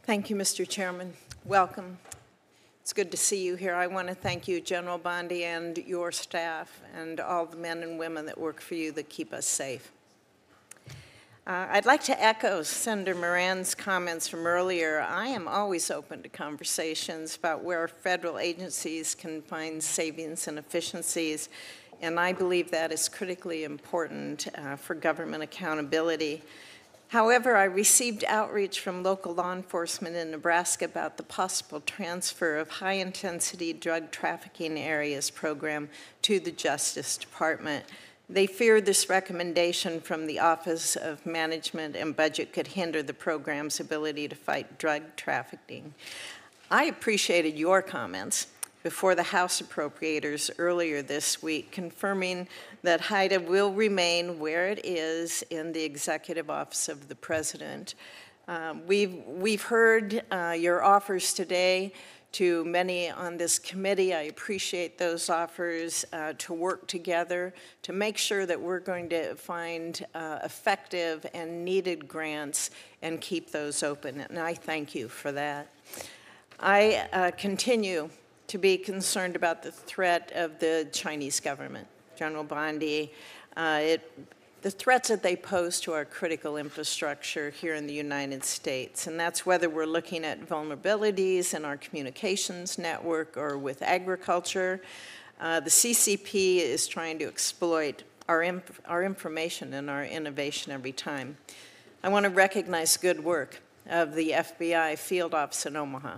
Thank you, Mr. Chairman. Welcome. It's good to see you here. I want to thank you, General Bondi, and your staff, and all the men and women that work for you that keep us safe. I'd like to echo Senator Moran's comments from earlier. I am always open to conversations about where federal agencies can find savings and efficiencies, and I believe that is critically important for government accountability. However, I received outreach from local law enforcement in Nebraska about the possible transfer of high-intensity drug trafficking areas program to the Justice Department. They fear this recommendation from the Office of Management and Budget could hinder the program's ability to fight drug trafficking. I appreciated your comments before the House Appropriators earlier this week, confirming that HIDA will remain where it is in the Executive Office of the President. We've heard your offers today to many on this committee. I appreciate those offers to work together to make sure that we're going to find effective and needed grants and keep those open, and I thank you for that. I continue to be concerned about the threat of the Chinese government. General Bondi, the threats that they pose to our critical infrastructure here in the United States, and that's whether we're looking at vulnerabilities in our communications network or with agriculture. The CCP is trying to exploit our information and our innovation every time. I want to recognize good work of the FBI field office in Omaha.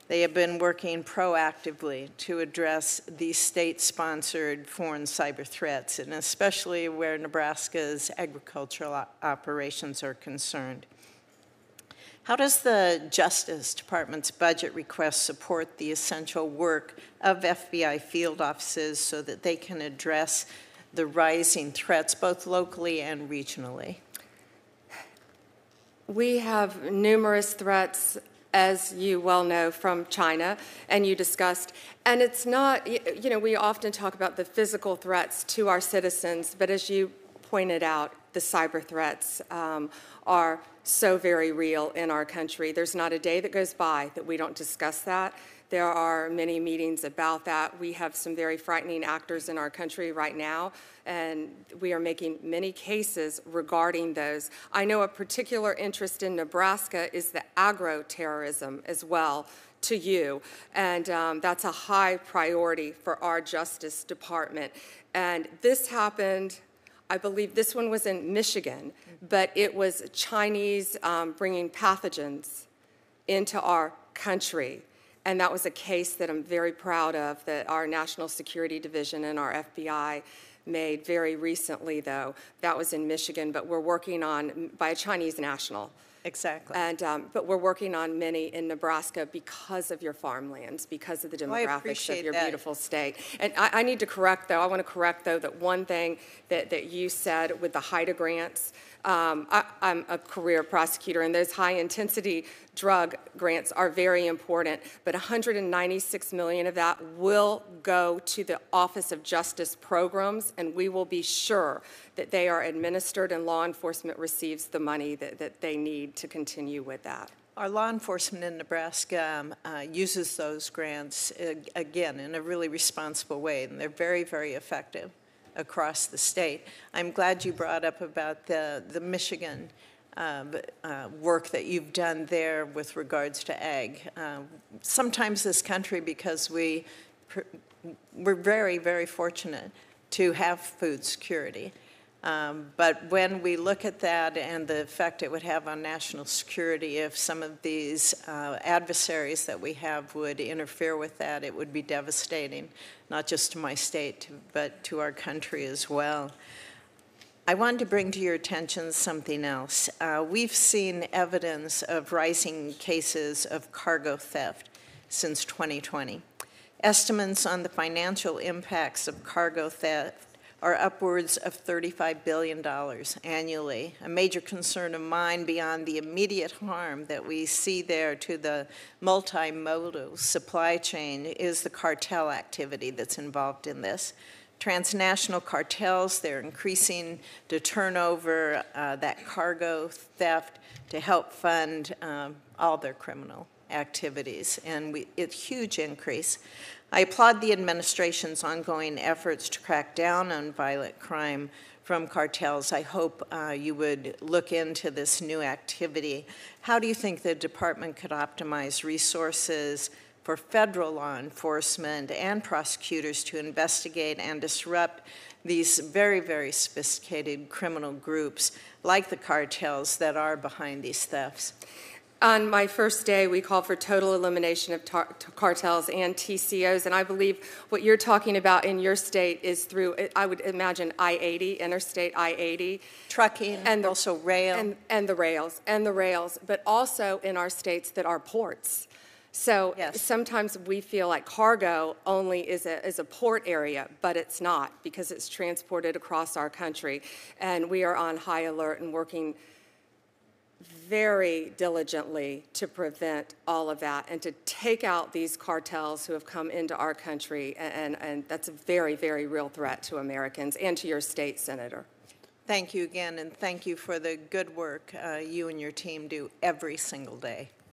They have been working proactively to address these state-sponsored foreign cyber threats, and especially where Nebraska's agricultural operations are concerned. How does the Justice Department's budget request support the essential work of FBI field offices so that they can address the rising threats both locally and regionally? We have numerous threats, as you well know, from China, and you discussed. And it's not, you know, we often talk about the physical threats to our citizens, but as you pointed out, the cyber threats are so very real in our country. There's not a day that goes by that we don't discuss that. There are many meetings about that. We have some very frightening actors in our country right now, and we are making many cases regarding those. I know a particular interest in Nebraska is the agro-terrorism as well to you, and that's a high priority for our Justice Department. And this happened, I believe this one was in Michigan, but it was Chinese bringing pathogens into our country. And that was a case that I'm very proud of, that our National Security Division and our FBI made very recently, though. That was in Michigan, but we're working on, by a Chinese national. Exactly. And, but we're working on many in Nebraska because of your farmlands, because of the demographics of your beautiful state. And I need to correct, though, I want to correct, though, that one thing that you said with the HIDA grants. I'm a career prosecutor, and those high-intensity drug grants are very important, but $196 million of that will go to the Office of Justice Programs, and we will be sure that they are administered and law enforcement receives the money that they need to continue with that. Our law enforcement in Nebraska uses those grants, again, in a really responsible way, and they're very, very effective across the state. I'm glad you brought up about the Michigan work that you've done there with regards to ag. Sometimes this country, because we're very, very fortunate to have food security. But when we look at that and the effect it would have on national security, if some of these adversaries that we have would interfere with that, it would be devastating, not just to my state, but to our country as well. I wanted to bring to your attention something else. We've seen evidence of rising cases of cargo theft since 2020. Estimates on the financial impacts of cargo theft are upwards of $35 billion annually. A major concern of mine, beyond the immediate harm that we see there to the multimodal supply chain, is the cartel activity that's involved in this. transnational cartels. They're increasing the turnover, that cargo theft to help fund all their criminal activities, and it's a huge increase. I applaud the administration's ongoing efforts to crack down on violent crime from cartels. I hope you would look into this new activity. How do you think the department could optimize resources for federal law enforcement and prosecutors to investigate and disrupt these very, very sophisticated criminal groups like the cartels that are behind these thefts? On my first day, we called for total elimination of cartels and TCOs, and I believe what you're talking about in your state is through, I would imagine, I-80, interstate I-80. Trucking, and also rail. And the rails, but also in our states that are ports. So yes. Sometimes we feel like cargo only is a port area, but it's not, because it's transported across our country. And we are on high alert and working very diligently to prevent all of that and to take out these cartels who have come into our country, and that's a very, very real threat to Americans and to your state, Senator. Thank you again, and thank you for the good work you and your team do every single day.